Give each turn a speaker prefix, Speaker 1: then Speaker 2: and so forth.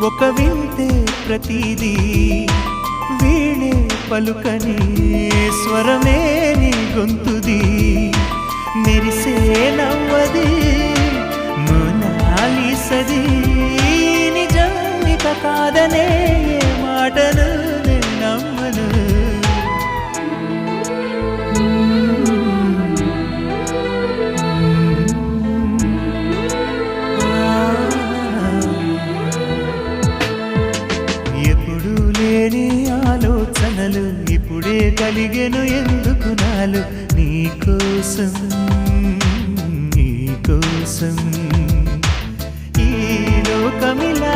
Speaker 1: ఒక వింతే ప్రతిదీ వీణే పలుకని స్వరమే నీ గొంతుది మెరిసే నవ్వది మోనాలిసది నిజానిక కాదనే మాటను నమ్మను ఎప్పుడు లేని ఆలోచనలు ఇప్పుడే కలిగెను ఎందుకు నాలు నీకోసం నీకోసం ఈ లోకమిలా